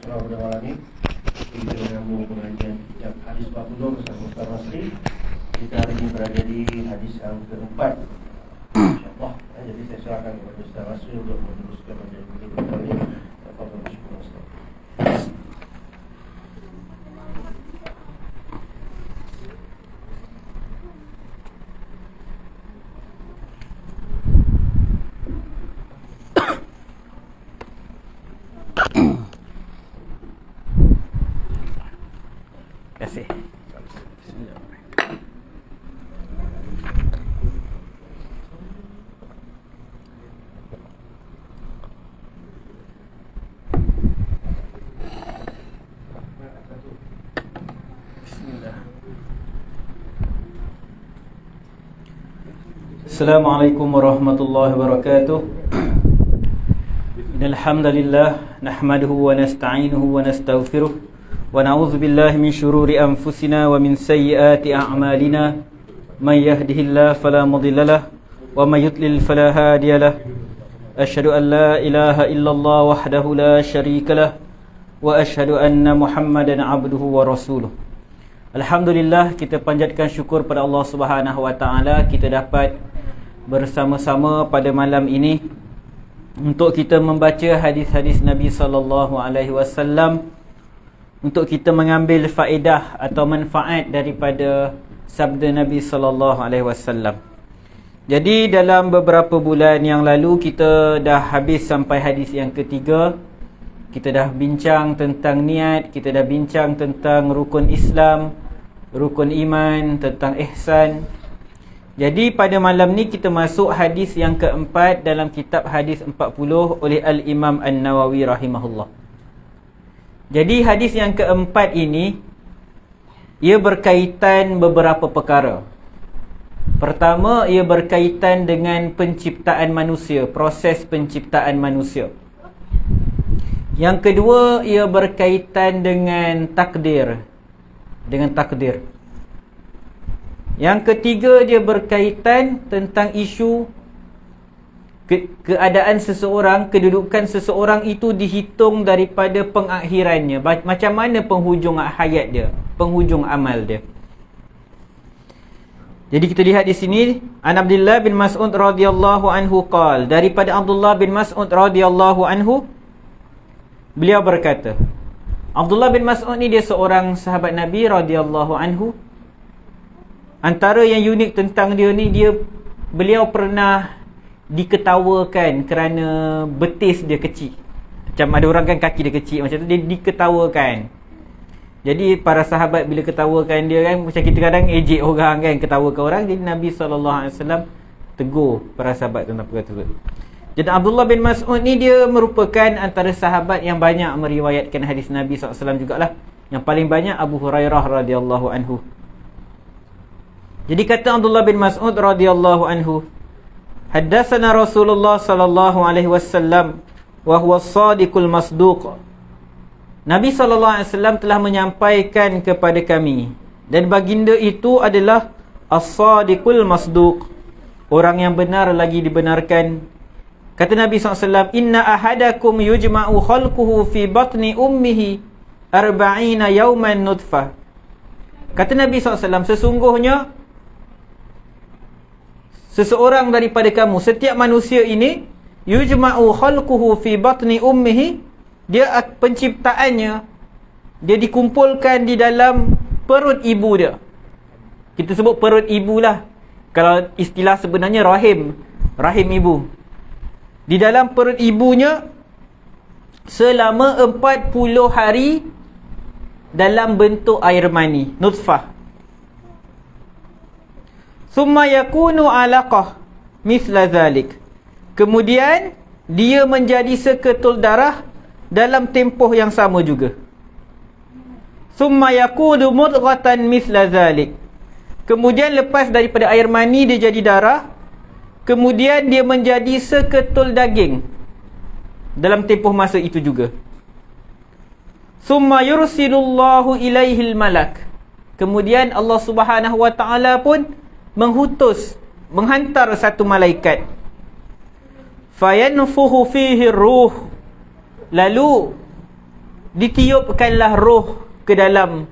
Bismillahirrahmanirrahim. Kita menyambung pengajian kitab hadis 40 bersama Ustaz Masri. Kita hari ini berada di hadis yang keempat, InsyaAllah. Jadi saya serahkan kepada Ustaz Masri untuk meneruskan pengajian kita kali ini. Tafadhal Ustaz. Terima kasih. Assalamualaikum warahmatullahi wabarakatuh. Innal hamdalillah nahmaduhu wa nasta'inuhu wa nastaghfiruh wa na'udzu billahi min shururi anfusina wa min sayyiati a'malina may yahdihillahu fala mudilla lahu wa may yudlil fala hadiya lahu. Asyhadu an la ilaha illallah wahdahu la syarika lahu wa asyhadu anna Muhammadan abduhu wa rasuluh. Alhamdulillah, kita panjatkan syukur pada Allah Subhanahu wa taala kita dapat bersama-sama pada malam ini untuk kita membaca hadis-hadis Nabi sallallahu alaihi wasallam, untuk kita mengambil faedah atau manfaat daripada sabda Nabi sallallahu alaihi wasallam. Jadi dalam beberapa bulan yang lalu kita dah habis sampai hadis yang ketiga. Kita dah bincang tentang niat, kita dah bincang tentang rukun Islam, rukun iman, tentang ihsan. Jadi pada malam ni kita masuk hadis yang keempat dalam kitab hadis 40 oleh Al-Imam An-Nawawi rahimahullah. Jadi hadis yang keempat ini ia berkaitan beberapa perkara. Pertama, ia berkaitan dengan penciptaan manusia, proses penciptaan manusia. Yang kedua, ia berkaitan dengan takdir, Yang ketiga, dia berkaitan tentang isu keadaan seseorang, kedudukan seseorang itu dihitung daripada pengakhirannya. Macam mana penghujung hayat dia, penghujung amal dia. Jadi kita lihat di sini, An Abdullah bin Mas'ud radhiyallahu anhu qala, daripada Abdullah bin Mas'ud radhiyallahu anhu, beliau berkata, Abdullah bin Mas'ud ni dia seorang sahabat Nabi radhiyallahu anhu. Antara yang unik tentang dia ni, beliau pernah diketawakan kerana betis dia kecil. Macam ada orang kan kaki dia kecil macam tu, dia diketawakan. Jadi para sahabat bila ketawakan dia kan, macam kita kadang ejek orang kan, ketawakan orang. Jadi Nabi SAW tegur para sahabat tentang perkara tersebut. Jadi Abdullah bin Mas'ud ni dia merupakan antara sahabat yang banyak meriwayatkan hadis Nabi SAW jugalah. Yang paling banyak Abu Hurairah radhiyallahu anhu. Jadi kata Abdullah bin Mas'ud radhiyallahu anhu, haddatsana Rasulullah sallallahu alaihi wasallam wa huwa as-sadiqul masduq. Nabi sallallahu alaihi wasallam telah menyampaikan kepada kami, dan baginda itu adalah as-sadiqul masduq, orang yang benar lagi dibenarkan. Kata Nabi SAW, inna ahadakum yujma'u khalquhu fi batni ummihi 40 yawman nutfah. Kata Nabi SAW, sesungguhnya seseorang daripada kamu, setiap manusia ini, yujma'u khalquhu fi batni ummihi, dia penciptaannya, dia dikumpulkan di dalam perut ibu dia. Kita sebut perut ibu lah. Kalau istilah sebenarnya rahim ibu. Di dalam perut ibunya selama 40 hari dalam bentuk air mani, nutfah. Summa yakunu alaqah misla zalik. Kemudian dia menjadi seketul darah dalam tempoh yang sama juga. Summa yakunu mudghatan misla zalik. Kemudian lepas daripada air mani dia jadi darah, kemudian dia menjadi seketul daging dalam tempoh masa itu juga. Summa yursilullahu ilaihil malak. Kemudian Allah Subhanahu wa taala pun menghantar satu malaikat. Fayanfuhu fihi ruh. Lalu ditiupkanlah roh ke dalam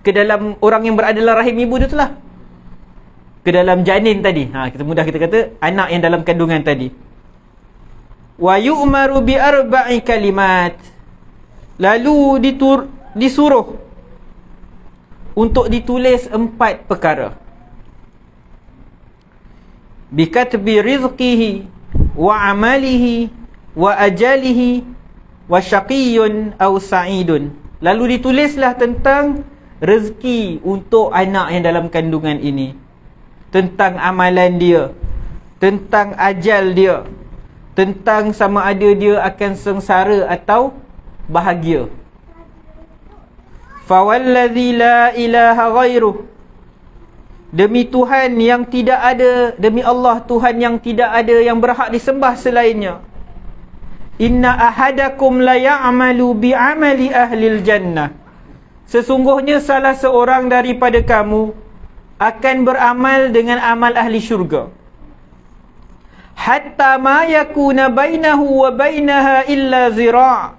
ke dalam orang yang berada dalam rahim ibu dia tu lah, ke dalam janin tadi. Kita mudah kita kata anak yang dalam kandungan tadi. Wa yu'maru bi arba'i kalimat, lalu disuruh untuk ditulis 4 perkara. Bi katbi rizqihi wa amalihi wa ajalihi wa syaqiyyun aw sa'idun. Lalu ditulislah tentang rezeki untuk anak yang dalam kandungan ini, tentang amalan dia, tentang ajal dia, tentang sama ada dia akan sengsara atau bahagia. Fawallazi la ilaha ghairuh, demi Tuhan yang tidak ada, demi Allah Tuhan yang tidak ada yang berhak disembah selainnya. Inna ahadakum la ya'malu bi'amali ahlil jannah, sesungguhnya salah seorang daripada kamu akan beramal dengan amal ahli syurga. Hatta ma yakuna bainahu wa bainaha illa zira',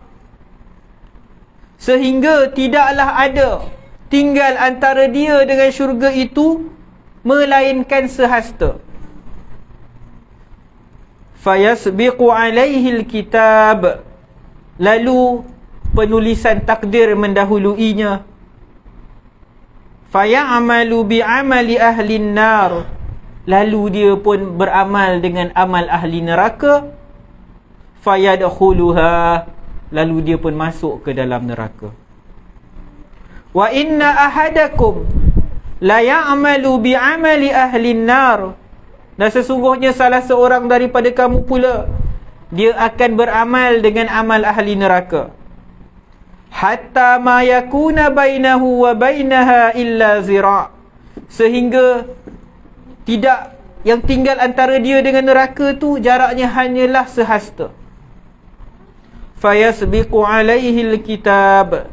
sehingga tidaklah ada tinggal antara dia dengan syurga itu melainkan sehasta. Fayasbiqu alaihi alkitab, lalu penulisan takdir mendahuluinya. Fayamalu bi'amali ahlin nar, lalu dia pun beramal dengan amal ahli neraka. Fayadkhuluha, lalu dia pun masuk ke dalam neraka. Wa inna ahadakum la ya'malu bi'amali ahlin nar, dan sesungguhnya salah seorang daripada kamu pula dia akan beramal dengan amal ahli neraka. Hatta ma yakuna bainahu wa bainaha illa zira', sehingga tidak yang tinggal antara dia dengan neraka tu jaraknya hanyalah sehasta. Fayasbiqu alaihi alkitab,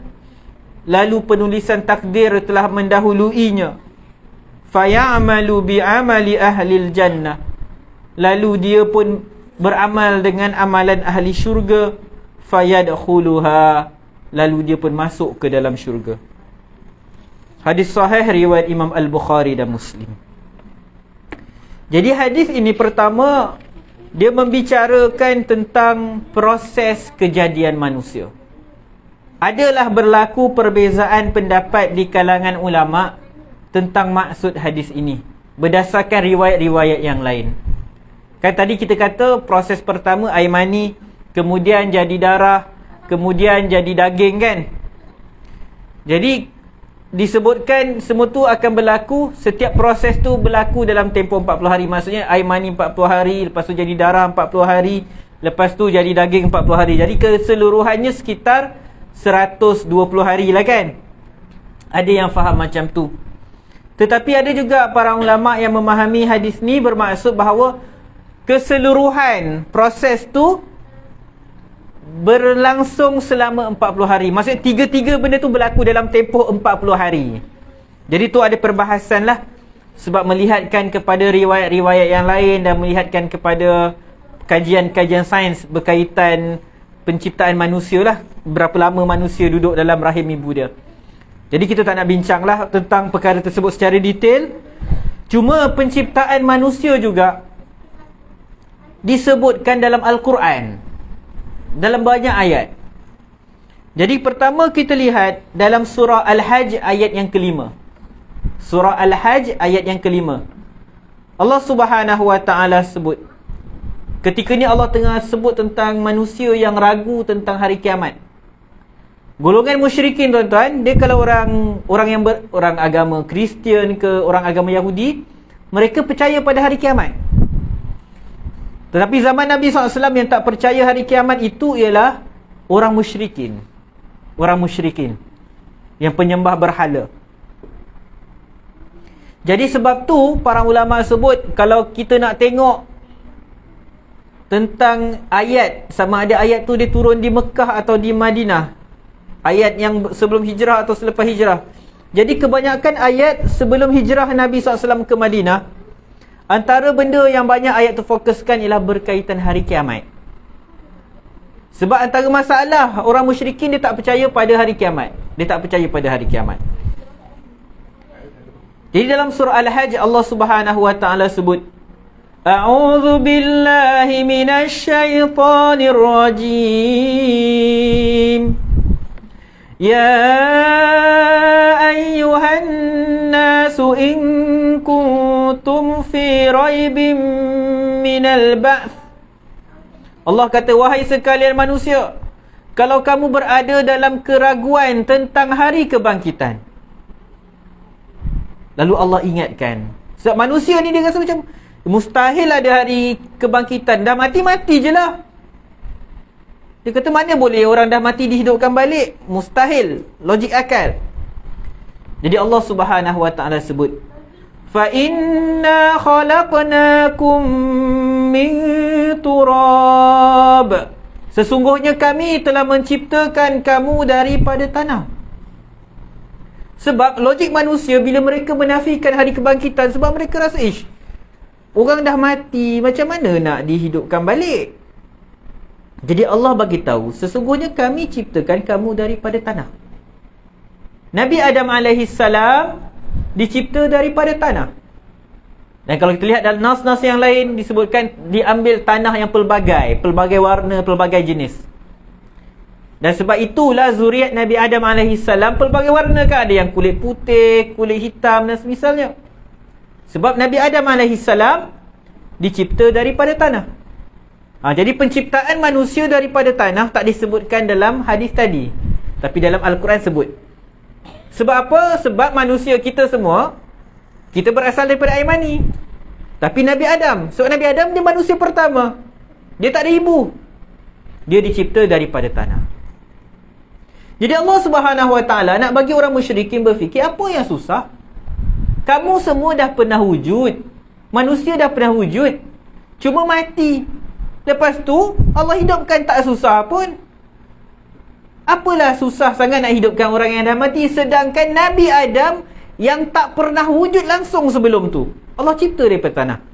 lalu penulisan takdir telah mendahuluinya. Fayamalu bi'amali ahlil jannah, lalu dia pun beramal dengan amalan ahli syurga. Fayadkhuluha, lalu dia pun masuk ke dalam syurga. Hadis sahih riwayat Imam Al-Bukhari dan Muslim. Jadi hadis ini pertama, dia membicarakan tentang proses kejadian manusia. Adalah berlaku perbezaan pendapat di kalangan ulama tentang maksud hadis ini berdasarkan riwayat-riwayat yang lain. Kan tadi kita kata proses pertama air mani, kemudian jadi darah, kemudian jadi daging kan. Jadi disebutkan semua tu akan berlaku, setiap proses tu berlaku dalam tempoh 40 hari. Maksudnya air mani 40 hari, lepas tu jadi darah 40 hari, lepas tu jadi daging 40 hari. Jadi keseluruhannya sekitar 120 hari lah kan. Ada yang faham macam tu. Tetapi ada juga para ulama yang memahami hadis ni bermaksud bahawa keseluruhan proses tu berlangsung selama 40 hari. Maksudnya tiga-tiga benda tu berlaku dalam tempoh 40 hari. Jadi tu ada perbahasan lah, sebab melihatkan kepada riwayat-riwayat yang lain dan melihatkan kepada kajian-kajian sains berkaitan penciptaan manusia lah, berapa lama manusia duduk dalam rahim ibu dia. Jadi kita tak nak bincang lah tentang perkara tersebut secara detail. Cuma penciptaan manusia juga disebutkan dalam Al-Quran dalam banyak ayat. Jadi pertama kita lihat dalam surah Al-Hajj ayat yang kelima. Surah Al-Hajj ayat yang kelima, Allah Subhanahu Wa Ta'ala sebut, ketika ni Allah tengah sebut tentang manusia yang ragu tentang hari kiamat. Golongan musyrikin tuan-tuan, dia kalau orang agama Kristian ke orang agama Yahudi, mereka percaya pada hari kiamat. Tetapi zaman Nabi SAW yang tak percaya hari kiamat itu ialah orang musyrikin. Orang musyrikin yang penyembah berhala. Jadi sebab tu para ulama sebut, kalau kita nak tengok tentang ayat, sama ada ayat tu dia turun di Mekah atau di Madinah, ayat yang sebelum hijrah atau selepas hijrah. Jadi kebanyakan ayat sebelum hijrah Nabi SAW ke Madinah, antara benda yang banyak ayat tu fokuskan ialah berkaitan hari kiamat. Sebab antara masalah orang musyrikin, dia tak percaya pada hari kiamat. Dia tak percaya pada hari kiamat. Jadi dalam surah Al-Hajj, Allah Subhanahu wa taala sebut, A'udzu billahi minasy syaithanir rajim. Ya ayyuhan nasu in kuntum fi raibin minal ba'ts. Allah kata, wahai sekalian manusia, kalau kamu berada dalam keraguan tentang hari kebangkitan. Lalu Allah ingatkan, sebab manusia ni dia rasa macam mustahil ada hari kebangkitan, dah mati-mati je lah. Dia kata, mana boleh orang dah mati dihidupkan balik? Mustahil, logik akal. Jadi Allah Subhanahu wa taala sebut, fa inna khalaqnakum min turab. Sesungguhnya kami telah menciptakan kamu daripada tanah. Sebab logik manusia bila mereka menafikan hari kebangkitan, sebab mereka rasa, orang dah mati, macam mana nak dihidupkan balik? Jadi Allah bagi tahu, sesungguhnya kami ciptakan kamu daripada tanah. Nabi Adam alaihissalam dicipta daripada tanah. Dan kalau kita lihat dalam nas-nas yang lain, disebutkan diambil tanah yang pelbagai warna, pelbagai jenis. Dan sebab itulah zuriat Nabi Adam alaihissalam pelbagai warna kan. Ada yang kulit putih, kulit hitam dan semisalnya. Sebab Nabi Adam alaihissalam dicipta daripada tanah. Jadi penciptaan manusia daripada tanah tak disebutkan dalam hadis tadi, tapi dalam Al-Quran sebut. Sebab apa? Sebab manusia kita semua, kita berasal daripada air mani. Tapi Nabi Adam, sebab Nabi Adam dia manusia pertama, dia tak ada ibu, dia dicipta daripada tanah. Jadi Allah Subhanahu wa taala nak bagi orang musyrikin berfikir, apa yang susah? Kamu semua dah pernah wujud, manusia dah pernah wujud, cuma mati. Lepas tu Allah hidupkan, tak susah pun. Apalah susah sangat nak hidupkan orang yang dah mati, sedangkan Nabi Adam yang tak pernah wujud langsung sebelum tu, Allah cipta daripada tanah.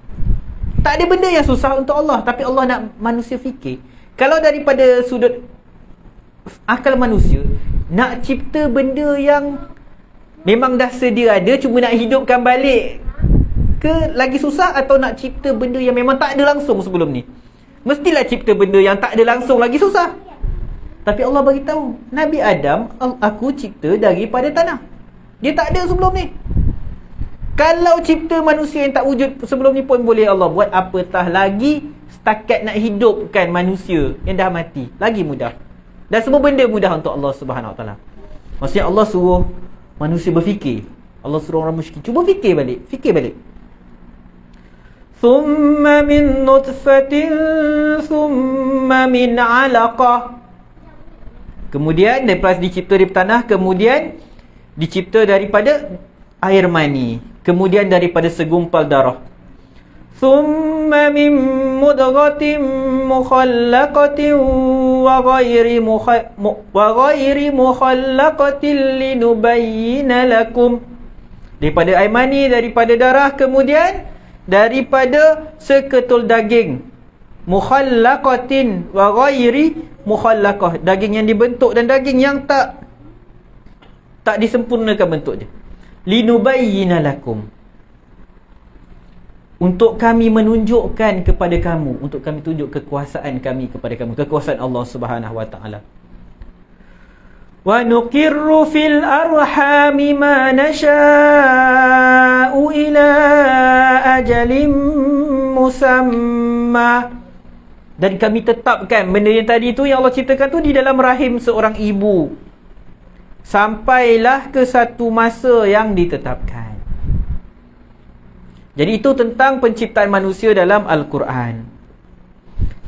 Tak ada benda yang susah untuk Allah. Tapi Allah nak manusia fikir, kalau daripada sudut akal manusia, nak cipta benda yang memang dah sedia ada, cuma nak hidupkan balik ke lagi susah, atau nak cipta benda yang memang tak ada langsung sebelum ni? Mestilah cipta benda yang tak ada langsung lagi susah. Tapi Allah bagi tahu, Nabi Adam aku cipta daripada tanah. Dia tak ada sebelum ni. Kalau cipta manusia yang tak wujud sebelum ni pun boleh Allah buat, apatah lagi setakat nak hidupkan manusia yang dah mati. Lagi mudah. Dan semua benda mudah untuk Allah Subhanahu Wa Taala. Maksudnya Allah suruh manusia berfikir. Allah suruh orang musyrik, cuba fikir balik. Fikir balik. Thumma min nutfatin thumma min alaqah. Kemudian lepas dicipta dari tanah, kemudian dicipta daripada air mani, kemudian daripada segumpal darah. Thumma min mudghatin mukhallaqatin wa ghairi mukhallaqatin linubayyina lakum. Daripada air mani, daripada darah, kemudian daripada seketul daging. Mukhallaqatin wa ghairi mukhallaqah, daging yang dibentuk dan daging yang tak disempurnakan bentuk dia. Linubayyina lakum, untuk kami menunjukkan kepada kamu, untuk kami tunjuk kekuasaan kami kepada kamu, kekuasaan Allah Subhanahu wa taala. Wa nuqirru fil arhami ma nasha'u ila ajalin musamma. Dan kami tetapkan benda yang tadi tu, yang Allah ciptakan tu, di dalam rahim seorang ibu, sampailah ke satu masa yang ditetapkan. Jadi itu tentang penciptaan manusia dalam Al-Quran.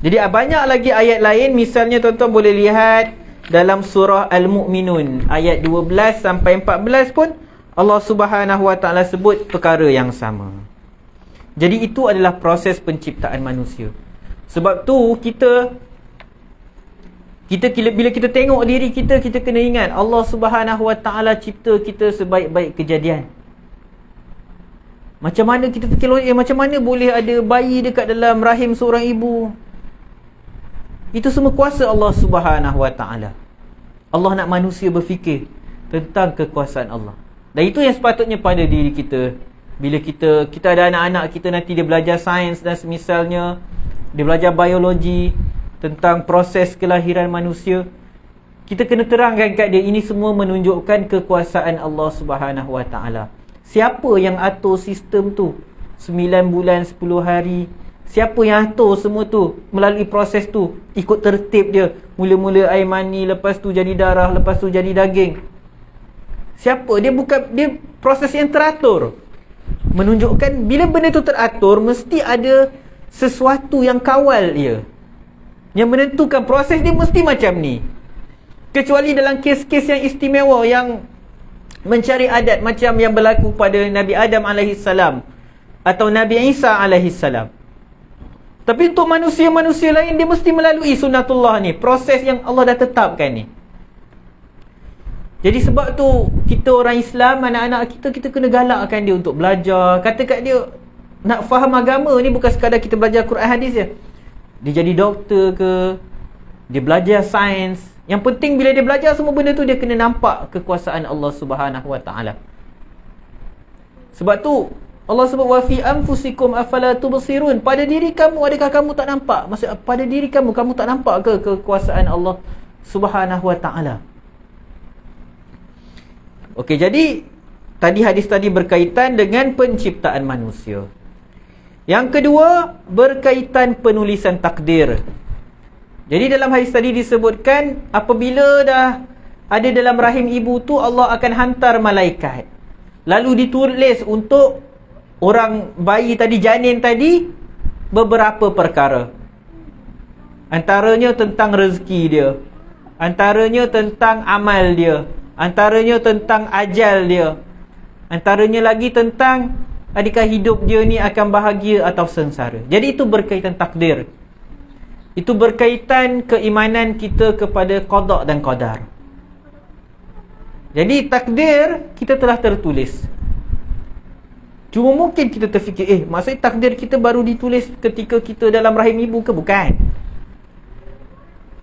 Jadi banyak lagi ayat lain. Misalnya tuan-tuan boleh lihat dalam surah Al-Mu'minun ayat 12 sampai 14 pun Allah Subhanahu wa taala sebut perkara yang sama. Jadi itu adalah proses penciptaan manusia. Sebab tu kita bila kita tengok diri kita, kita kena ingat Allah Subhanahu wa taala cipta kita sebaik-baik kejadian. Macam mana kita fikir, macam mana boleh ada bayi dekat dalam rahim seorang ibu? Itu semua kuasa Allah Subhanahu Wa Taala. Allah nak manusia berfikir tentang kekuasaan Allah. Dan itu yang sepatutnya pada diri kita. Bila kita ada anak-anak kita nanti dia belajar sains dan semisalnya, dia belajar biologi tentang proses kelahiran manusia, kita kena terangkan kat dia ini semua menunjukkan kekuasaan Allah Subhanahu Wa Taala. Siapa yang atur sistem tu 9 bulan 10 hari? Siapa yang atur semua tu? Melalui proses tu, ikut tertib dia. Mula-mula air mani, lepas tu jadi darah, lepas tu jadi daging. Siapa? Dia proses yang teratur. Menunjukkan bila benda tu teratur, mesti ada sesuatu yang kawal dia, yang menentukan proses dia mesti macam ni. Kecuali dalam kes-kes yang istimewa, yang mencari adat macam yang berlaku pada Nabi Adam AS atau Nabi Isa AS. Tapi untuk manusia-manusia lain, dia mesti melalui sunnatullah ni, proses yang Allah dah tetapkan ni. Jadi sebab tu kita orang Islam, anak-anak kita kena galakkan dia untuk belajar. Kata kat dia, nak faham agama ni bukan sekadar kita belajar Quran hadis je. Dia jadi doktor ke, dia belajar sains. Yang penting bila dia belajar semua benda tu, dia kena nampak kekuasaan Allah Subhanahu Wa Taala. Sebab tu Allah sebut wa fi anfusikum afala tubsirun. Pada diri kamu, adakah kamu tak nampak? Maksud pada diri kamu tak nampak ke kekuasaan Allah Subhanahu Wa Taala? Okey, jadi hadis tadi berkaitan dengan penciptaan manusia. Yang kedua, berkaitan penulisan takdir. Jadi dalam hadis tadi disebutkan, apabila dah ada dalam rahim ibu tu, Allah akan hantar malaikat, lalu ditulis untuk orang bayi tadi, janin tadi, beberapa perkara. Antaranya tentang rezeki dia, antaranya tentang amal dia, antaranya tentang ajal dia, antaranya lagi tentang adakah hidup dia ni akan bahagia atau sengsara. Jadi itu berkaitan takdir. Itu berkaitan keimanan kita kepada qada dan qadar. Jadi takdir kita telah tertulis. Cuma mungkin kita terfikir, maksudnya takdir kita baru ditulis ketika kita dalam rahim ibu ke? Bukan.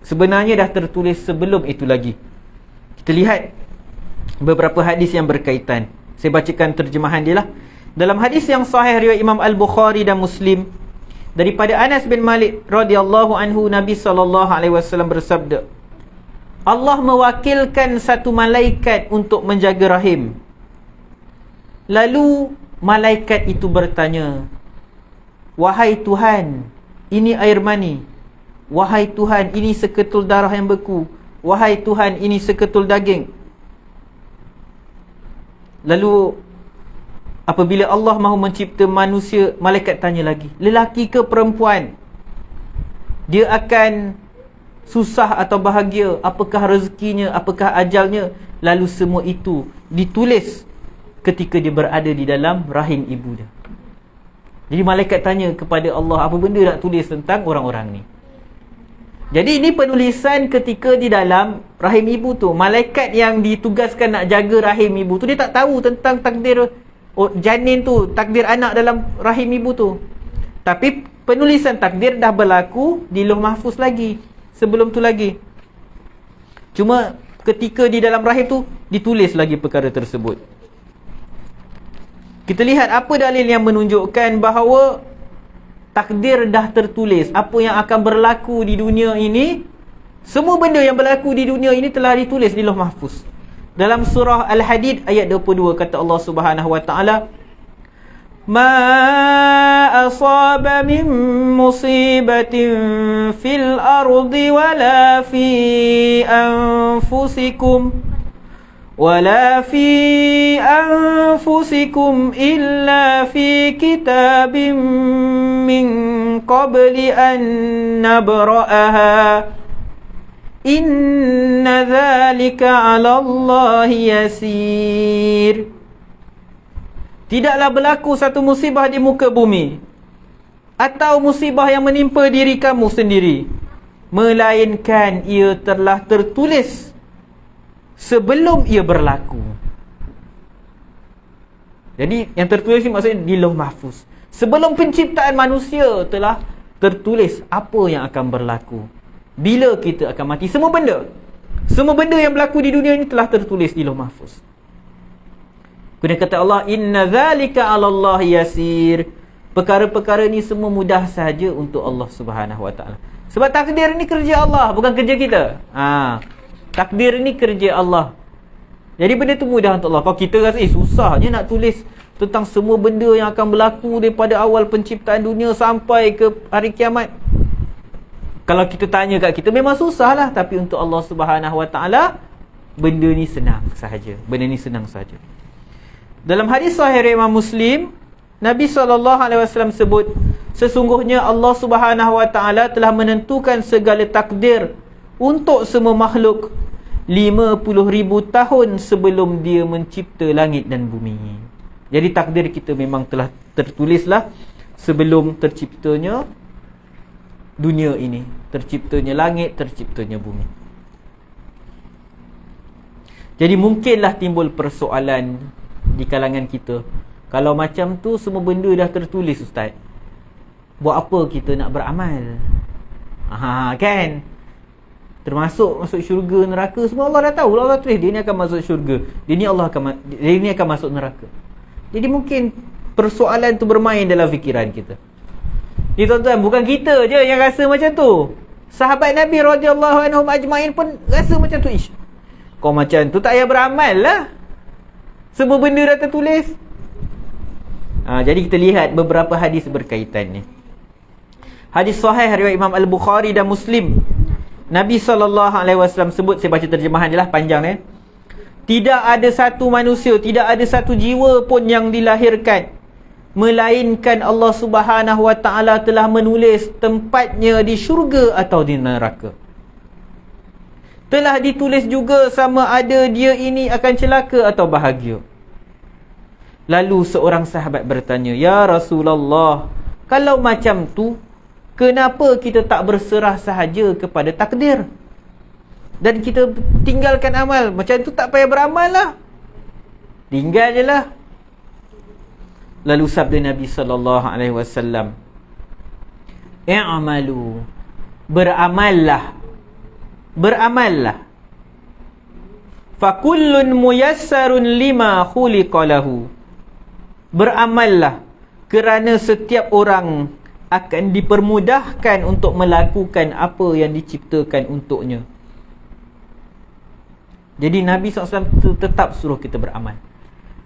Sebenarnya dah tertulis sebelum itu lagi. Kita lihat beberapa hadis yang berkaitan. Saya bacakan terjemahan dia lah. Dalam hadis yang sahih riwayat Imam Al-Bukhari dan Muslim, daripada Anas bin Malik radhiyallahu anhu, Nabi SAW bersabda, Allah mewakilkan satu malaikat untuk menjaga rahim. Lalu malaikat itu bertanya, wahai Tuhan, ini air mani. Wahai Tuhan, ini seketul darah yang beku. Wahai Tuhan, ini seketul daging. Lalu apabila Allah mahu mencipta manusia, malaikat tanya lagi, lelaki ke perempuan? Dia akan susah atau bahagia? Apakah rezekinya? Apakah ajalnya? Lalu semua itu ditulis ketika dia berada di dalam rahim ibu dia. Jadi malaikat tanya kepada Allah, apa benda nak tulis tentang orang-orang ni? Jadi ini penulisan ketika di dalam rahim ibu tu. Malaikat yang ditugaskan nak jaga rahim ibu tu, dia tak tahu tentang takdir janin tu, takdir anak dalam rahim ibu tu. Tapi penulisan takdir dah berlaku di Lauh Mahfuz lagi, sebelum tu lagi. Cuma ketika di dalam rahim tu ditulis lagi perkara tersebut. Kita lihat apa dalil yang menunjukkan bahawa takdir dah tertulis. Apa yang akan berlaku di dunia ini, semua benda yang berlaku di dunia ini telah ditulis di Lauh Mahfuz. Dalam surah Al-Hadid ayat 22 kata Allah Subhanahu Wa Taala, ma asaba min musibatin fil ardi wala fi anfusikum illa fi kitabim min qabli an nabra'aha inna dhalika 'ala Allahi yasir. Tidaklah berlaku satu musibah di muka bumi atau musibah yang menimpa diri kamu sendiri, melainkan ia telah tertulis sebelum ia berlaku. Jadi yang tertulis ni maksudnya di Lauh Mahfuz. Sebelum penciptaan manusia telah tertulis apa yang akan berlaku bila kita akan mati. Semua benda yang berlaku di dunia ini telah tertulis di Lauh Mahfuz. Kemudian kata Allah, inna zalika 'alallahi yasir. Perkara-perkara ni semua mudah sahaja untuk Allah Subhanahu Wa Taala. Sebab takdir ni kerja Allah, bukan kerja kita. Takdir ni kerja Allah. Jadi benda tu mudah untuk Allah. Kalau kita rasa susahnya nak tulis tentang semua benda yang akan berlaku daripada awal penciptaan dunia sampai ke hari kiamat. Kalau kita tanya kat kita, memang susah lah. Tapi untuk Allah Subhanahu Wa Taala, benda ni senang sahaja. Dalam hadis sahih Imam Muslim, Nabi SAW sebut, sesungguhnya Allah Subhanahu Wa Taala telah menentukan segala takdir untuk semua makhluk 50,000 tahun sebelum dia mencipta langit dan bumi. Jadi takdir kita memang telah tertulislah sebelum terciptanya dunia ini, terciptanya langit, terciptanya bumi. Jadi mungkinlah timbul persoalan di kalangan kita, kalau macam tu semua benda dah tertulis ustaz, buat apa kita nak beramal? Kan? Termasuk masuk syurga, neraka, semua Allah dah tahu. Allah tulis dia ni akan masuk syurga, dia ni akan masuk neraka. Jadi mungkin persoalan tu bermain dalam fikiran kita. Ni tuan-tuan, bukan kita je yang rasa macam tu. Sahabat Nabi radhiyallahu anhum ajmain pun rasa macam tu. Kau macam tu tak payah beramal lah, semua benda dah tertulis. Jadi kita lihat beberapa hadis berkaitan ni. Hadis sahih riwayat Imam Al-Bukhari dan Muslim. Nabi SAW sebut, saya baca terjemahan je lah, panjang ni. Tidak ada satu manusia, tidak ada satu jiwa pun yang dilahirkan melainkan Allah Subhanahu Wa Taala telah menulis tempatnya di syurga atau di neraka. Telah ditulis juga sama ada dia ini akan celaka atau bahagia. Lalu seorang sahabat bertanya, ya Rasulullah, kalau macam tu, kenapa kita tak berserah sahaja kepada takdir dan kita tinggalkan amal? Macam tu tak payah beramal lah, tinggal je lah. Lalu sabda Nabi SAW, i'amalu, beramallah, fakullun muyassarun lima khuliqalahu. Beramallah kerana setiap orang akan dipermudahkan untuk melakukan apa yang diciptakan untuknya. Jadi Nabi SAW tetap suruh kita beramal.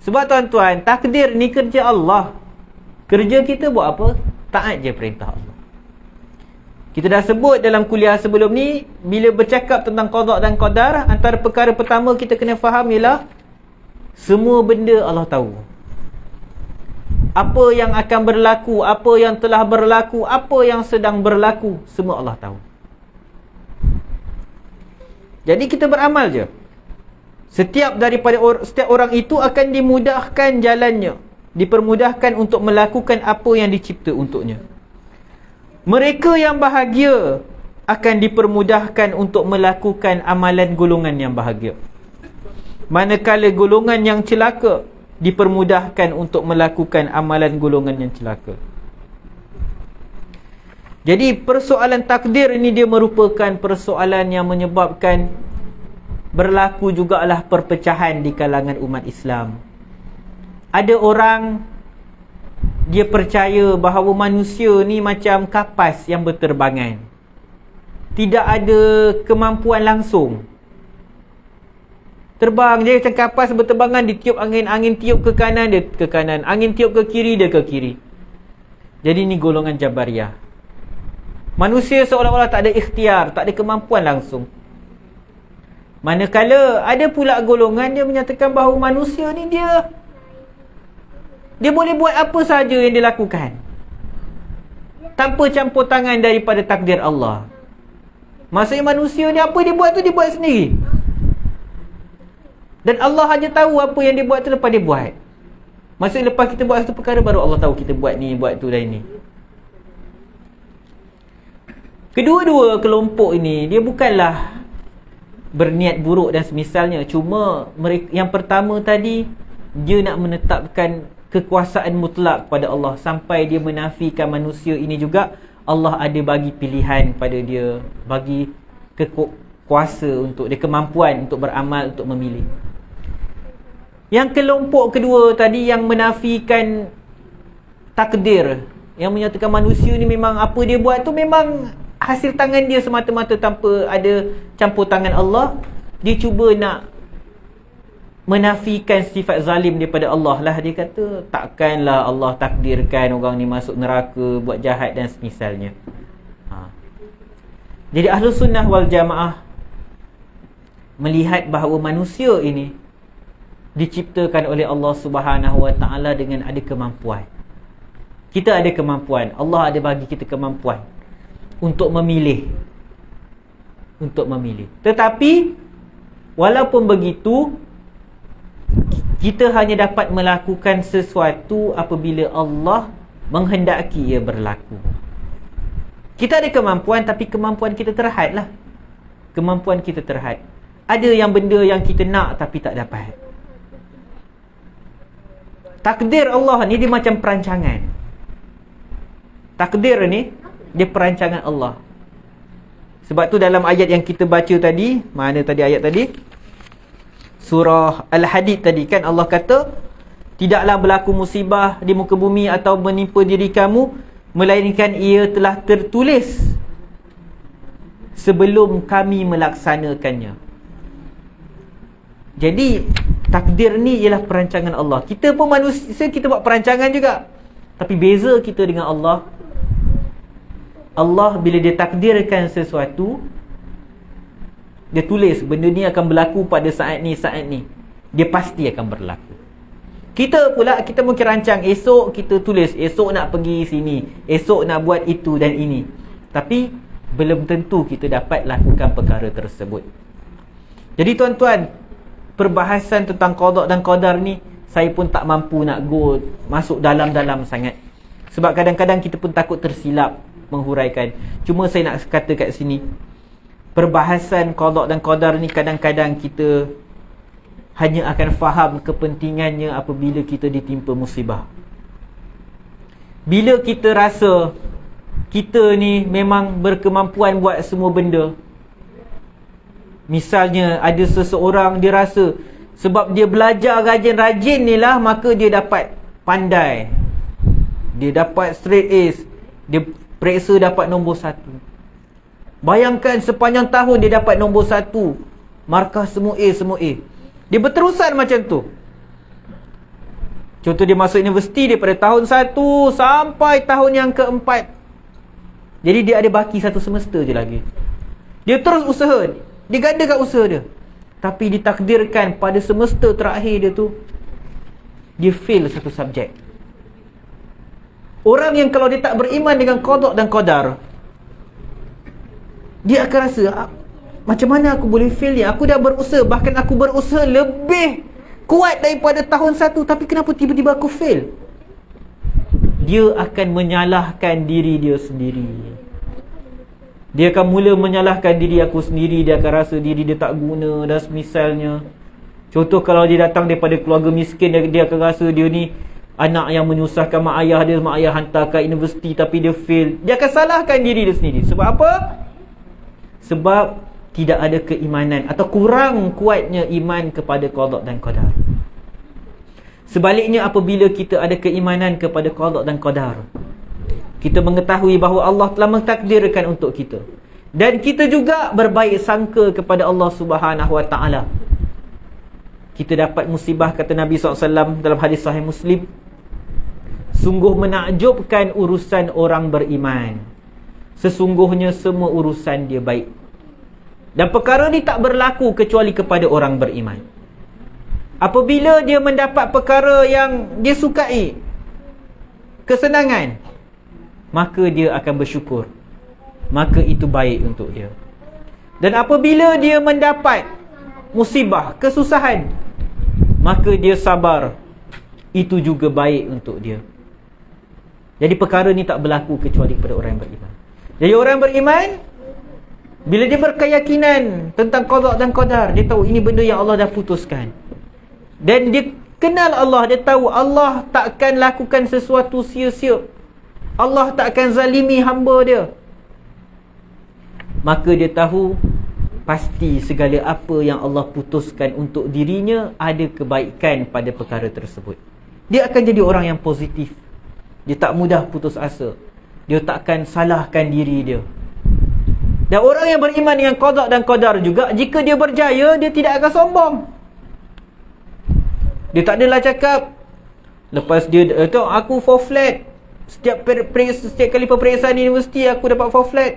Sebab tuan-tuan, takdir ni kerja Allah. Kerja kita buat apa? Taat je perintah Allah. Kita dah sebut dalam kuliah sebelum ni, bila bercakap tentang qada dan qadar, antara perkara pertama kita kena faham ialah semua benda Allah tahu. Apa yang akan berlaku, apa yang telah berlaku, apa yang sedang berlaku, semua Allah tahu. Jadi kita beramal je. Setiap orang itu akan dimudahkan jalannya, dipermudahkan untuk melakukan apa yang dicipta untuknya. Mereka yang bahagia akan dipermudahkan untuk melakukan amalan golongan yang bahagia, manakala golongan yang celaka dipermudahkan untuk melakukan amalan golongan yang celaka. Jadi persoalan takdir ini dia merupakan persoalan yang menyebabkan berlaku jugalah perpecahan di kalangan umat Islam. Ada orang dia percaya bahawa manusia ni macam kapas yang berterbangan, tidak ada kemampuan langsung. Terbang je macam kapas berterbangan, ditiup angin, angin tiup ke kanan, dia ke kanan, angin tiup ke kiri, dia ke kiri. Jadi ni golongan Jabariyah. Manusia seolah-olah tak ada ikhtiar, tak ada kemampuan langsung. Manakala ada pula golongan dia menyatakan bahawa manusia ni dia boleh buat apa sahaja yang dia lakukan tanpa campur tangan daripada takdir Allah. Maksudnya manusia ni apa dia buat tu dia buat sendiri, dan Allah hanya tahu apa yang dia buat tu lepas dia buat. Maksudnya lepas kita buat satu perkara, baru Allah tahu kita buat ni, buat tu dan ini. Kedua-dua kelompok ini dia bukanlah berniat buruk dan semisalnya. Cuma mereka, yang pertama tadi, dia nak menetapkan kekuasaan mutlak pada Allah, sampai dia menafikan manusia ini juga Allah ada bagi pilihan pada dia, bagi kuasa untuk dia, kemampuan untuk beramal, untuk memilih. Yang kelompok kedua tadi yang menafikan takdir, yang menyatakan manusia ni memang apa dia buat tu memang hasil tangan dia semata-mata tanpa ada campur tangan Allah. Dia cuba nak menafikan sifat zalim daripada Allah lah. Dia kata takkanlah Allah takdirkan orang ni masuk neraka, buat jahat dan semisalnya. Jadi Ahlus Sunnah wal Jamaah melihat bahawa manusia ini diciptakan oleh Allah Subhanahu Wa Taala dengan ada kemampuan. Kita ada kemampuan, Allah ada bagi kita kemampuan untuk memilih. Untuk memilih. Tetapi walaupun begitu, kita hanya dapat melakukan sesuatu apabila Allah menghendaki ia berlaku. Kita ada kemampuan, tapi kemampuan kita terhad lah. Kemampuan kita terhad. Ada yang benda yang kita nak tapi tak dapat. Takdir Allah ni dia macam perancangan. Takdir ni dia perancangan Allah. Sebab tu dalam ayat yang kita baca tadi, mana tadi ayat tadi? Surah Al-Hadid tadi kan Allah kata, tidaklah berlaku musibah di muka bumi atau menimpa diri kamu, melainkan ia telah tertulis sebelum kami melaksanakannya. Jadi takdir ni ialah perancangan Allah. Kita pun manusia, kita buat perancangan juga. Tapi beza kita dengan Allah, Allah bila dia takdirkan sesuatu, dia tulis benda ni akan berlaku pada saat ni, dia pasti akan berlaku. Kita pula, kita mungkin rancang, esok kita tulis, esok nak pergi sini, esok nak buat itu dan ini. Tapi belum tentu kita dapat lakukan perkara tersebut. Jadi tuan-tuan, perbahasan tentang qada dan qadar ni saya pun tak mampu nak go masuk dalam-dalam sangat. Sebab kadang-kadang kita pun takut tersilap menghuraikan. Cuma saya nak kata kat sini, perbahasan qada dan qadar ni kadang-kadang kita hanya akan faham kepentingannya apabila kita ditimpa musibah. Bila kita rasa kita ni memang berkemampuan buat semua benda. Misalnya ada seseorang dia rasa sebab dia belajar rajin-rajin ni lah, maka dia dapat pandai, dia dapat straight A's, dia periksa dapat nombor 1. Bayangkan sepanjang tahun dia dapat nombor 1, markah semua A, semua A. Dia berterusan macam tu. Contoh dia masuk universiti daripada tahun 1 sampai tahun yang ke-4. Jadi dia ada baki 1 semester je lagi. Dia terus usaha, dia ganda kat usaha dia. Tapi ditakdirkan pada semester terakhir dia tu, dia fail satu subjek. Orang yang kalau dia tak beriman dengan qada dan qadar, dia akan rasa, macam mana aku boleh fail ni? Aku dah berusaha, bahkan aku berusaha lebih kuat daripada tahun 1, tapi kenapa tiba-tiba aku fail? Dia akan menyalahkan diri dia sendiri. Dia akan mula menyalahkan diri aku sendiri. Dia akan rasa diri dia tak guna dan semisalnya. Contoh kalau dia datang daripada keluarga miskin, dia akan rasa dia ni anak yang menyusahkan mak ayah dia. Mak ayah hantar ke universiti tapi dia fail. Dia akan salahkan diri dia sendiri. Sebab apa? Sebab tidak ada keimanan atau kurang kuatnya iman kepada qada dan qadar. Sebaliknya, apabila kita ada keimanan kepada qada dan qadar, kita mengetahui bahawa Allah telah mentakdirkan untuk kita, dan kita juga berbaik sangka kepada Allah Subhanahu Wa Taala, kita dapat musibah. Kata Nabi SAW dalam hadis Sahih Muslim, sungguh menakjubkan urusan orang beriman, sesungguhnya semua urusan dia baik. Dan perkara ni tak berlaku kecuali kepada orang beriman. Apabila dia mendapat perkara yang dia sukai, kesenangan, maka dia akan bersyukur, maka itu baik untuk dia. Dan apabila dia mendapat musibah, kesusahan, maka dia sabar, itu juga baik untuk dia. Jadi perkara ni tak berlaku kecuali kepada orang yang beriman. Jadi orang beriman, bila dia berkeyakinan tentang qada dan qadar, dia tahu ini benda yang Allah dah putuskan. Dan dia kenal Allah, dia tahu Allah takkan lakukan sesuatu sia-sia. Allah takkan zalimi hamba dia. Maka dia tahu pasti segala apa yang Allah putuskan untuk dirinya ada kebaikan pada perkara tersebut. Dia akan jadi orang yang positif. Dia tak mudah putus asa. Dia takkan salahkan diri dia. Dan orang yang beriman dengan qada dan qadar juga, jika dia berjaya, dia tidak akan sombong. Dia tak adalah cakap lepas dia tahu aku 4 flat. Setiap kali peperiksaan universiti aku dapat 4 flat.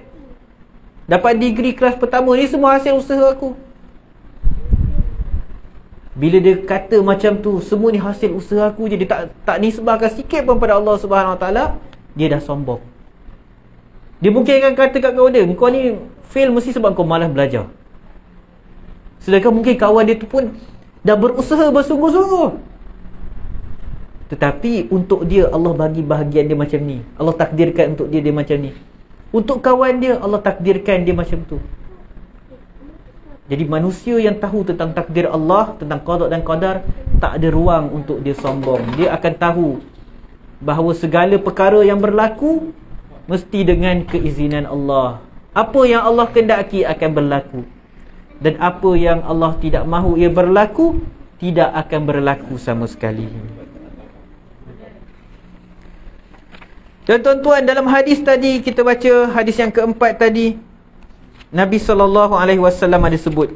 Dapat degree kelas pertama, ni semua hasil usaha aku. Bila dia kata macam tu, semua ni hasil usaha aku je, dia tak nisbahkan sikit pun pada Allah Subhanahu Wa Taala, dia dah sombong. Dia mungkin akan kata kat kawan dia, kau ni fail mesti sebab kau malas belajar. Sedangkan mungkin kawan dia tu pun dah berusaha bersungguh-sungguh. Tetapi untuk dia, Allah bagi bahagian dia macam ni. Allah takdirkan untuk dia macam ni. Untuk kawan dia, Allah takdirkan dia macam tu. Jadi manusia yang tahu tentang takdir Allah, tentang qada dan qadar, tak ada ruang untuk dia sombong. Dia akan tahu bahawa segala perkara yang berlaku mesti dengan keizinan Allah. Apa yang Allah kehendaki akan berlaku, dan apa yang Allah tidak mahu ia berlaku, tidak akan berlaku sama sekali. Dan tuan-tuan, dalam hadis tadi, kita baca hadis yang keempat tadi, Nabi SAW ada sebut,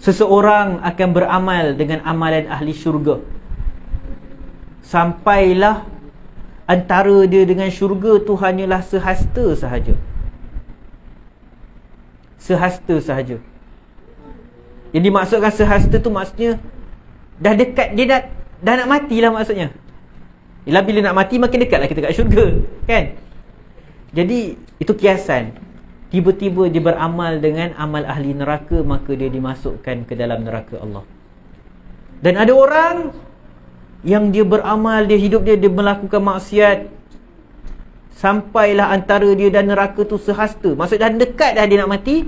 seseorang akan beramal dengan amalan ahli syurga, sampailah antara dia dengan syurga tu hanyalah sehasta sahaja. Sehasta sahaja. Yang dimaksudkan sehasta tu maksudnya dah dekat, dia dah nak matilah maksudnya. Bila nak mati makin dekatlah kita kat syurga, kan? Jadi itu kiasan. Tiba-tiba dia beramal dengan amal ahli neraka, maka dia dimasukkan ke dalam neraka Allah. Dan ada orang yang dia beramal, dia hidup dia melakukan maksiat, sampailah antara dia dan neraka tu sehasta. Maksud dah dekat dah dia nak mati.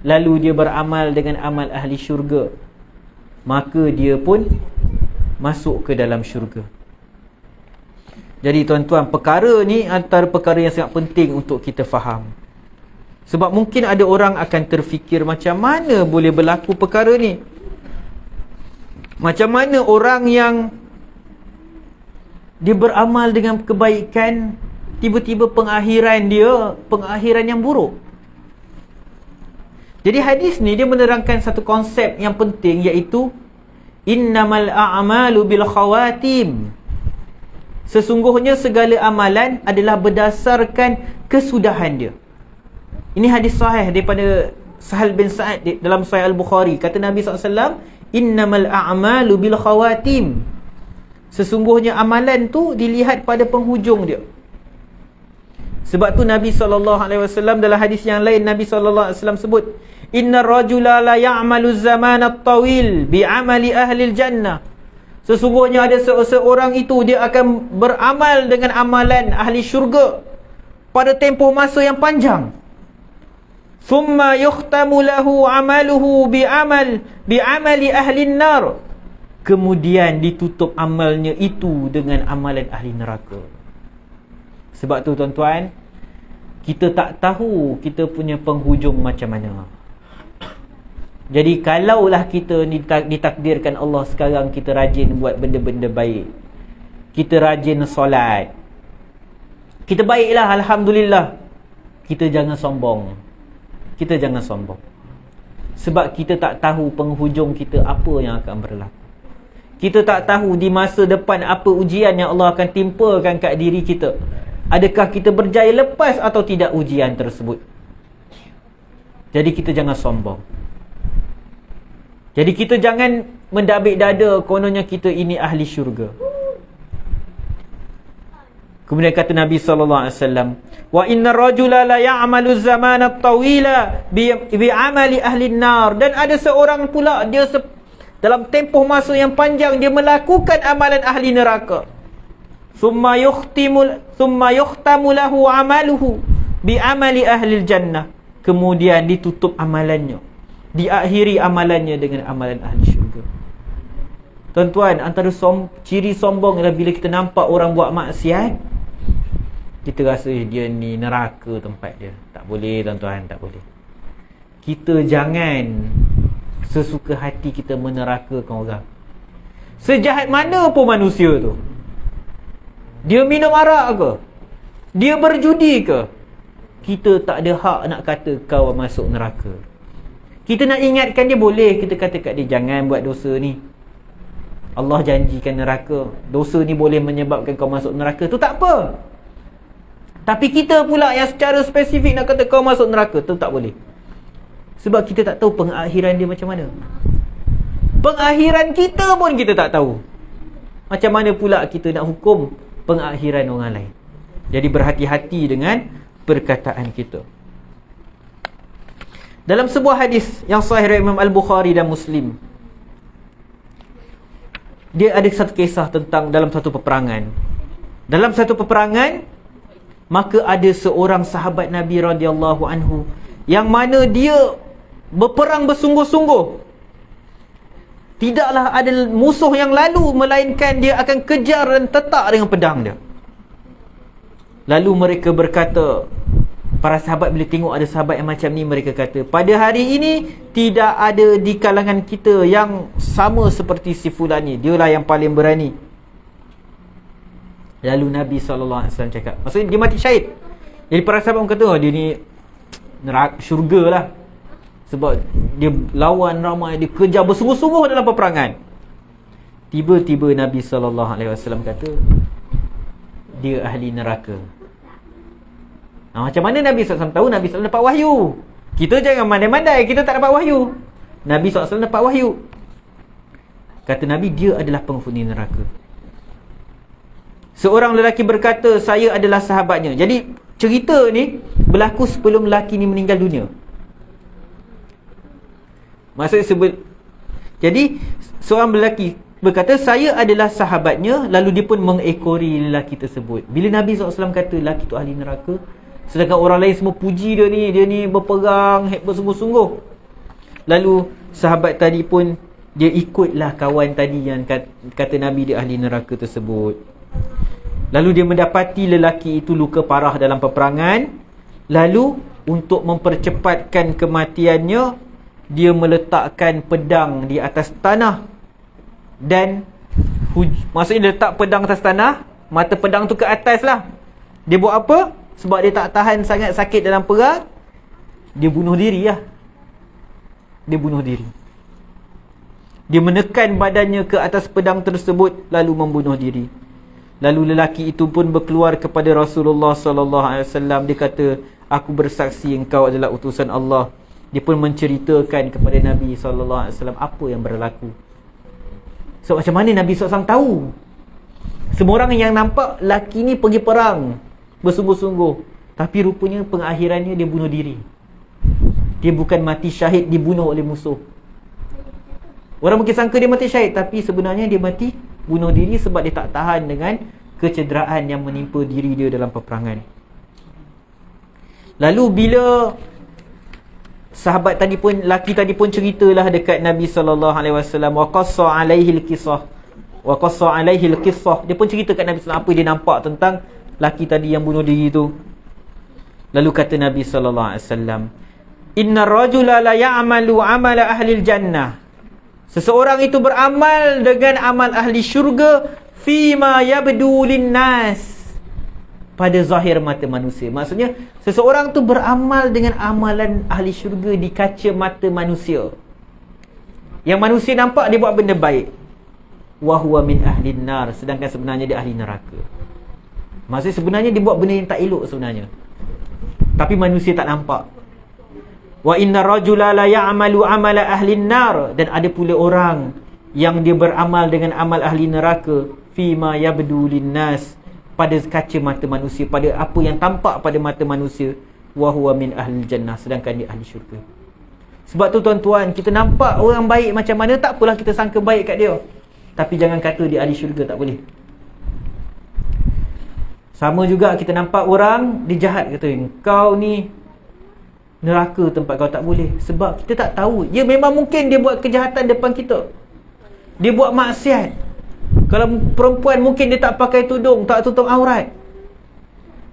Lalu dia beramal dengan amal ahli syurga, maka dia pun masuk ke dalam syurga. Jadi tuan-tuan, perkara ni antara perkara yang sangat penting untuk kita faham. Sebab mungkin ada orang akan terfikir, macam mana boleh berlaku perkara ni? Macam mana orang yang dia beramal dengan kebaikan, tiba-tiba pengakhiran dia pengakhiran yang buruk? Jadi hadis ni dia menerangkan satu konsep yang penting, iaitu innamal a'malu bil khawatim. Sesungguhnya segala amalan adalah berdasarkan kesudahan dia. Ini hadis sahih daripada Sahal bin Sa'ad dalam Sahih Al-Bukhari. Kata Nabi SAW, innamal a'malu bil khawatim. Sesungguhnya amalan tu dilihat pada penghujung dia. Sebab tu Nabi SAW dalam hadis yang lain, Nabi SAW sebut, innar rajula la ya'malu zaman at-tawil bi'amali ahli al-jannah. Sesungguhnya ada seorang itu, dia akan beramal dengan amalan ahli syurga pada tempoh masa yang panjang. Thumma yukhtamu lahu amaluhu bi'amali ahli an-nar. Kemudian ditutup amalnya itu dengan amalan ahli neraka. Sebab tu tuan-tuan, kita tak tahu kita punya penghujung macam mana. Jadi kalaulah kita ditakdirkan Allah sekarang kita rajin buat benda-benda baik, kita rajin solat, kita baiklah, alhamdulillah, kita jangan sombong. Kita jangan sombong. Sebab kita tak tahu penghujung kita apa yang akan berlaku. Kita tak tahu di masa depan apa ujian yang Allah akan timpakan kat diri kita. Adakah kita berjaya lepas atau tidak ujian tersebut? Jadi kita jangan sombong. Jadi kita jangan mendabik dada kononnya kita ini ahli syurga. Kemudian kata Nabi SAW, wa inna rajula la ya'malu zaman at-tawila bi'amali ahli an-nar. Dan ada seorang pula, dia dalam tempoh masa yang panjang dia melakukan amalan ahli neraka. Thumma yukhtamu lahu amaluhu bi'amali ahli al-jannah. Kemudian ditutup amalannya, diakhiri amalannya dengan amalan ahli syurga. Tuan-tuan, antara ciri sombong adalah bila kita nampak orang buat maksiat, kita rasa dia ni neraka tempat dia. Tak boleh tuan-tuan, tak boleh. Kita jangan sesuka hati kita menerakakan orang. Sejahat mana pun manusia tu, dia minum arak ke, dia berjudi ke, kita tak ada hak nak kata kau masuk neraka. Kita nak ingatkan dia boleh, kita kata kat dia jangan buat dosa ni, Allah janjikan neraka, dosa ni boleh menyebabkan kau masuk neraka, tu tak apa. Tapi kita pula yang secara spesifik nak kata kau masuk neraka, tu tak boleh. Sebab kita tak tahu pengakhiran dia macam mana. Pengakhiran kita pun kita tak tahu. Macam mana pula kita nak hukum pengakhiran orang lain? Jadi berhati-hati dengan perkataan kita. Dalam sebuah hadis yang sahih riwayat Imam Al-Bukhari dan Muslim, dia ada satu kisah tentang dalam satu peperangan. Dalam satu peperangan, maka ada seorang sahabat Nabi radhiyallahu anhu yang mana dia berperang bersungguh-sungguh. Tidaklah ada musuh yang lalu, melainkan dia akan kejar dan tetak dengan pedang dia. Lalu mereka berkata, para sahabat bila tengok ada sahabat yang macam ni, mereka kata, pada hari ini tidak ada di kalangan kita yang sama seperti si fulan ni, dialah yang paling berani. Lalu Nabi SAW cakap, maksudnya dia mati syahid. Jadi para sahabat kata, oh, dia ni neraka, syurga lah, sebab dia lawan ramai, dia kejar bersungguh-sungguh dalam peperangan. Tiba-tiba Nabi SAW kata, dia ahli neraka. Nah, macam mana Nabi SAW tahu? Nabi SAW dapat wahyu. Kita jangan mandai-mandai, kita tak dapat wahyu. Nabi SAW dapat wahyu. Kata Nabi, dia adalah penghuni neraka. Seorang lelaki berkata, saya adalah sahabatnya. Jadi cerita ni berlaku sebelum lelaki ni meninggal dunia. Maksudnya jadi seorang lelaki berkata, saya adalah sahabatnya. Lalu dia pun mengekori lelaki tersebut. Bila Nabi SAW kata lelaki tu ahli neraka, sedangkan orang lain semua puji dia ni berperang bersungguh-sungguh. Lalu sahabat tadi pun dia ikutlah kawan tadi yang kata Nabi dia ahli neraka tersebut. Lalu dia mendapati lelaki itu luka parah dalam peperangan. Lalu untuk mempercepatkan kematiannya, dia meletakkan pedang di atas tanah. Dan maksudnya dia letak pedang atas tanah, mata pedang tu ke atas lah. Dia buat apa? Sebab dia tak tahan sangat sakit dalam perang, dia bunuh diri lah. Dia bunuh diri. Dia menekan badannya ke atas pedang tersebut, lalu membunuh diri. Lalu lelaki itu pun berkeluar kepada Rasulullah SAW. Dia kata, aku bersaksi engkau adalah utusan Allah. Dia pun menceritakan kepada Nabi SAW apa yang berlaku. So macam mana Nabi SAW tahu? Semua orang yang nampak lelaki ni pergi perang bersungguh-sungguh, tapi rupanya pengakhirannya dia bunuh diri. Dia bukan mati syahid, dibunuh oleh musuh. Orang mungkin sangka dia mati syahid, tapi sebenarnya dia mati bunuh diri sebab dia tak tahan dengan kecederaan yang menimpa diri dia dalam peperangan. Lalu bila sahabat tadi pun, laki tadi pun ceritalah dekat Nabi SAW, wa qassa alaihi al-qissah, wa qassa alaihi al-qissah. Dia pun cerita kat Nabi SAW apa dia nampak tentang laki tadi yang bunuh diri tu. Lalu kata Nabi SAW, inna rajula la ya'malu amala ahli al-jannah. Seseorang itu beramal dengan amal ahli syurga, fima yabdu linnas, pada zahir mata manusia. Maksudnya seseorang tu beramal dengan amalan ahli syurga di kaca mata manusia. Yang manusia nampak dia buat benda baik. Wa huwa min ahli nar, sedangkan sebenarnya dia ahli neraka. Maksudnya sebenarnya dia buat benda yang tak elok sebenarnya, tapi manusia tak nampak. Wa inna rajula la ya'malu amala ahli nar, dan ada pula orang yang dia beramal dengan amal ahli neraka, fima yabdu linnas, pada kaca mata manusia, pada apa yang tampak pada mata manusia. Wa huwa min ahli jannah, sedangkan dia ahli syurga. Sebab tu tuan-tuan, kita nampak orang baik macam mana, tak apalah kita sangka baik kat dia, tapi jangan kata dia ahli syurga, tak boleh. Sama juga kita nampak orang dia jahat, kata kau ni neraka tempat kau, tak boleh. Sebab kita tak tahu, ya memang mungkin dia buat kejahatan depan kita, dia buat maksiat. Kalau perempuan mungkin dia tak pakai tudung, tak tutup aurat,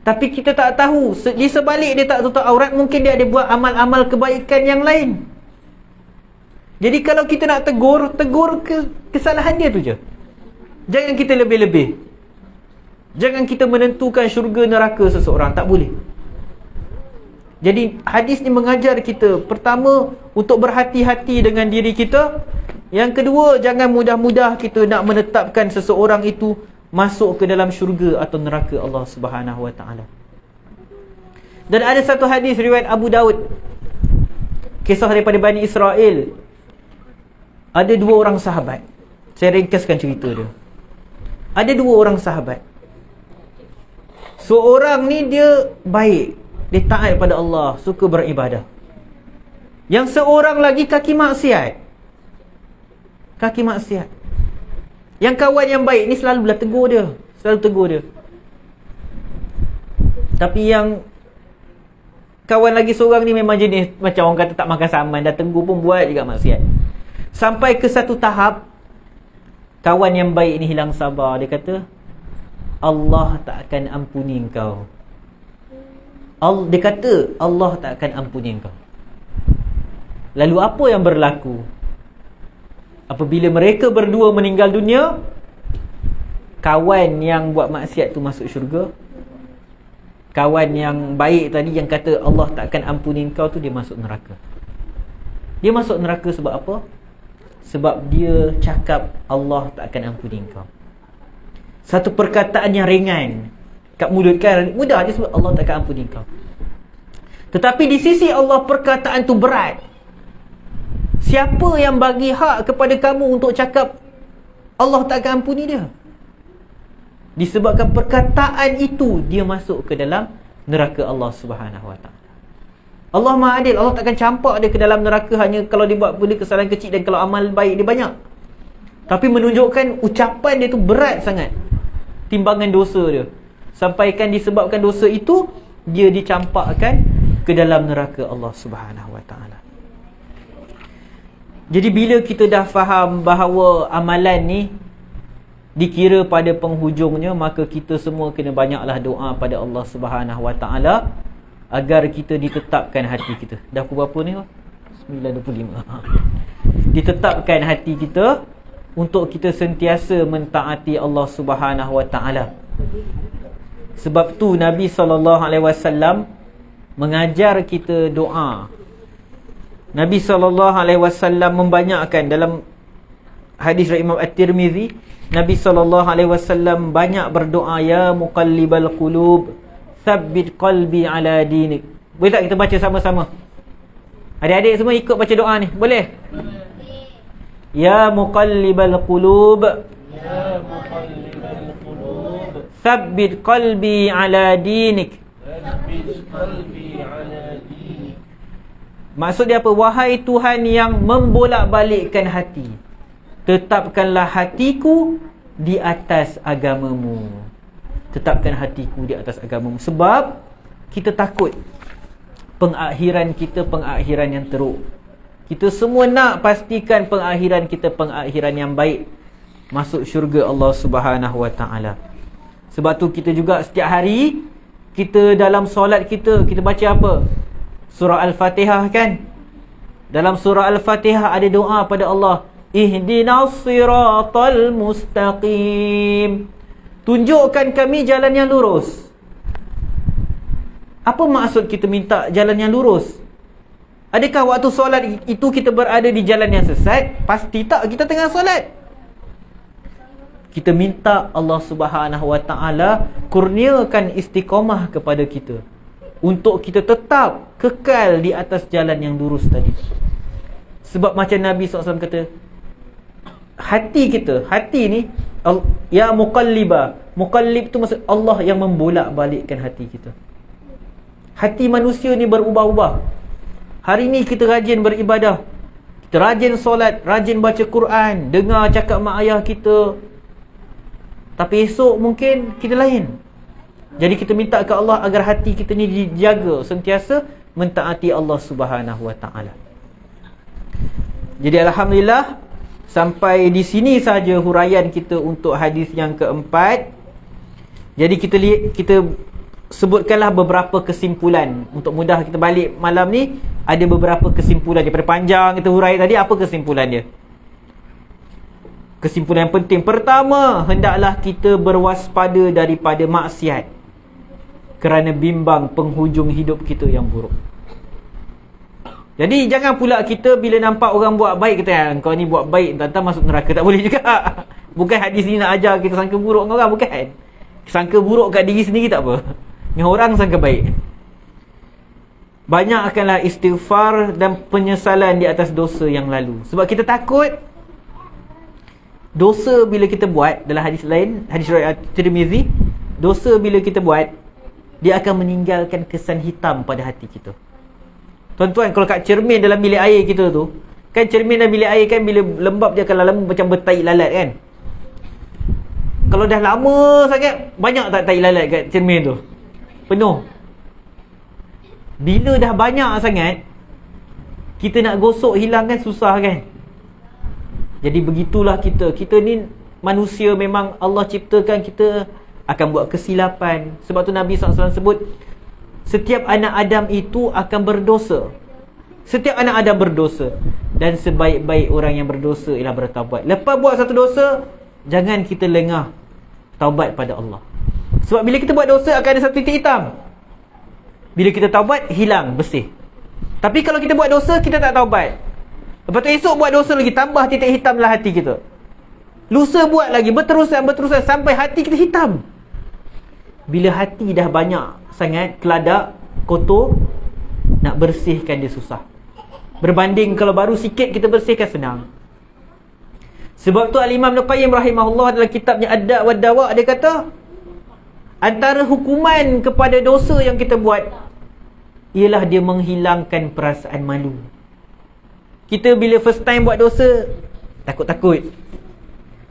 Tapi kita tak tahu, di sebalik dia tak tutup aurat, mungkin dia ada buat amal-amal kebaikan yang lain. Jadi kalau kita nak tegur kesalahan dia tu je. Jangan kita lebih-lebih. Jangan kita menentukan syurga neraka seseorang, tak boleh. Jadi hadis ni mengajar kita, pertama, untuk berhati-hati dengan diri kita. Yang kedua, jangan mudah-mudah kita nak menetapkan seseorang itu masuk ke dalam syurga atau neraka Allah Subhanahu Wa Taala. Dan ada satu hadis riwayat Abu Daud, kisah daripada Bani Israel. Ada dua orang sahabat. Saya ringkaskan cerita dia. Ada dua orang sahabat. Seorang ni dia baik, dia taat pada Allah, suka beribadah. Yang seorang lagi kaki maksiat. Kaki maksiat. Yang kawan yang baik ni selalulah tegur dia, selalu tegur dia. Tapi yang kawan lagi seorang ni memang jenis macam orang kata tak makan saman, dah tegur pun buat juga maksiat. Sampai ke satu tahap, kawan yang baik ni hilang sabar. Dia kata, Allah tak akan ampuni engkau. Dia kata, Allah tak akan ampuni engkau. Lalu apa yang berlaku? Apabila mereka berdua meninggal dunia, kawan yang buat maksiat tu masuk syurga. Kawan yang baik tadi yang kata Allah tak akan ampuni engkau tu, dia masuk neraka. Dia masuk neraka sebab apa? Sebab dia cakap Allah tak akan ampuni engkau. Satu perkataan yang ringan kat mulut kan, mudah je sebab Allah tak akan ampuni engkau. Tetapi di sisi Allah perkataan tu berat. Siapa yang bagi hak kepada kamu untuk cakap Allah tak akan ampuni dia? Disebabkan perkataan itu, dia masuk ke dalam neraka Allah Subhanahu Wa Taala. Allah Maha Adil. Allah takkan campak dia ke dalam neraka hanya kalau dia buat benda kesalahan kecil dan kalau amal baik dia banyak. Tapi menunjukkan ucapan dia tu berat sangat, timbangan dosa dia. Sampaikan disebabkan dosa itu, dia dicampakkan ke dalam neraka Allah Subhanahu Wa Taala. Jadi bila kita dah faham bahawa amalan ni dikira pada penghujungnya, maka kita semua kena banyaklah doa pada Allah Subhanahu Wa Taala agar kita ditetapkan hati kita. Dah pukul berapa ni? 9.25. Ditetapkan hati kita untuk kita sentiasa mentaati Allah Subhanahu Wa Taala. Sebab tu Nabi SAW mengajar kita doa. Nabi SAW membanyakkan dalam hadis riwayat Imam At-Tirmizi, Nabi SAW banyak berdoa, ya muqallibal qulub, tsabbit qalbi ala dinik. Boleh tak kita baca sama-sama? Adik-adik semua ikut baca doa ni, boleh? Ya muqallibal qulub, ya muqallibal qulub, tsabbit qalbi ala dinik. Tsabbit qalbi ala dinik. Maksud dia apa? Wahai Tuhan yang membolak-balikkan hati, tetapkanlah hatiku di atas agamamu. Tetapkan hatiku di atas agamamu. Sebab kita takut pengakhiran kita pengakhiran yang teruk. Kita semua nak pastikan pengakhiran kita pengakhiran yang baik, masuk syurga Allah Subhanahu Wa Taala. Sebab tu kita juga setiap hari kita dalam solat kita baca apa? Surah Al-Fatihah kan? Dalam surah Al-Fatihah ada doa pada Allah, Ihdinas siratal mustaqim. Tunjukkan kami jalan yang lurus. Apa maksud kita minta jalan yang lurus? Adakah waktu solat itu kita berada di jalan yang sesat? Pasti tak, kita tengah solat. Kita minta Allah Subhanahu Wa Taala kurniakan istiqamah kepada kita untuk kita tetap kekal di atas jalan yang lurus tadi. Sebab macam Nabi SAW kata, hati kita, hati ni, ya muqalliba. Muqallib tu maksud Allah yang membolak-balikkan hati kita. Hati manusia ni berubah-ubah. Hari ni kita rajin beribadah, kita rajin solat, rajin baca Quran, dengar cakap mak ayah kita. Tapi esok mungkin kita lain. Jadi kita minta ke Allah agar hati kita ni dijaga, sentiasa mentaati Allah Subhanahu Wa Taala. Jadi alhamdulillah, sampai di sini saja huraian kita untuk hadis yang keempat. Jadi kita sebutkanlah beberapa kesimpulan. Untuk mudah kita balik malam ni, ada beberapa kesimpulan. Daripada panjang kita hurai tadi, apa kesimpulan dia? Kesimpulan yang penting. Pertama, hendaklah kita berwaspada daripada maksiat, kerana bimbang penghujung hidup kita yang buruk. Jadi jangan pula kita bila nampak orang buat baik, kita kau ni buat baik, tak masuk neraka. Tak boleh juga. Bukan hadis ni nak ajar kita sangka buruk dengan orang, bukan. Sangka buruk kat diri sendiri tak apa, dengan orang sangka baik. Banyakkanlah istighfar dan penyesalan di atas dosa yang lalu. Sebab kita takut dosa bila kita buat, dalam hadis lain, hadis riwayat Tirmizi, dosa bila kita buat, dia akan meninggalkan kesan hitam pada hati kita. Tuan-tuan, kalau kat cermin dalam bilik air kita tu, kan cermin dalam bilik air kan, bila lembab dia akan lama macam bertaik lalat kan. Kalau dah lama sangat, banyak tak taik lalat kat cermin tu? Penuh. Bila dah banyak sangat, kita nak gosok hilang kan susah kan. Jadi begitulah kita. Kita ni manusia, memang Allah ciptakan kita akan buat kesilapan. Sebab tu Nabi SAW sebut, setiap anak Adam itu akan berdosa. Setiap anak Adam berdosa. Dan sebaik-baik orang yang berdosa ialah bertaubat. Lepas buat satu dosa, jangan kita lengah taubat pada Allah. Sebab bila kita buat dosa, akan ada satu titik hitam. Bila kita taubat, hilang, bersih. Tapi kalau kita buat dosa, kita tak taubat, lepas tu esok buat dosa lagi, tambah titik hitam dalam hati kita. Lusa buat lagi, berterusan sampai hati kita hitam. Bila hati dah banyak sangat keladak, kotor, nak bersihkan dia susah. Berbanding kalau baru sikit kita bersihkan, senang. Sebab tu Al-Imam Ibn Qayyim rahimahullah dalam kitabnya Ad-Da' wa Dawa', dia kata antara hukuman kepada dosa yang kita buat ialah dia menghilangkan perasaan malu. Kita bila first time buat dosa, takut-takut.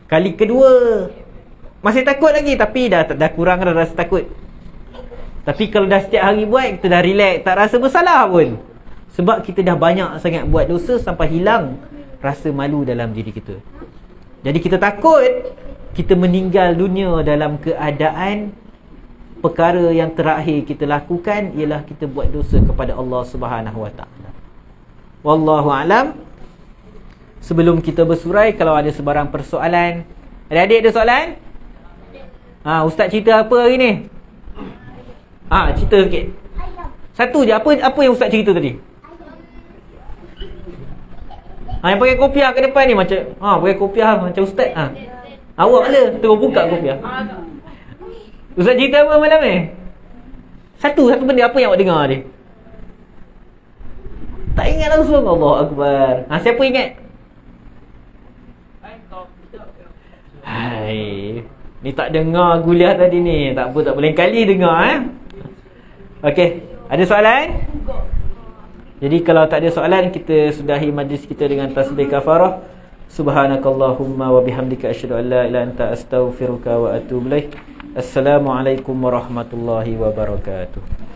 Kali kedua masih takut lagi, tapi dah kurang dah rasa takut. Tapi kalau dah setiap hari buat, kita dah relax, tak rasa bersalah pun. Sebab kita dah banyak sangat buat dosa sampai hilang rasa malu dalam diri kita. Jadi kita takut kita meninggal dunia dalam keadaan perkara yang terakhir kita lakukan ialah kita buat dosa kepada Allah Subhanahu Wa Taala. Wallahu alam. Sebelum kita bersurai, kalau ada sebarang persoalan, adik-adik ada soalan? Ustaz cerita apa hari ni? Cerita sikit. Satu je, apa yang Ustaz cerita tadi? Yang pakai kopiah kat depan ni macam pakai kopiah macam Ustaz. Awak ada terus buka kopiah. Ustaz cerita apa malam ni? Satu benda, apa yang awak dengar ni? Tak ingat langsung. Allahu Akbar. Siapa ingat? Hai, ni tak dengar kuliah tadi ni. Tak apa, tak boleh kali dengar Okey, ada soalan? Jadi kalau tak ada soalan, kita sudahi majlis kita dengan tasbih kafarah. Subhanakallahumma wa bihamdika asyhadu an la ilaha illa anta astaghfiruka wa atubu ilaik. Assalamualaikum warahmatullahi wabarakatuh.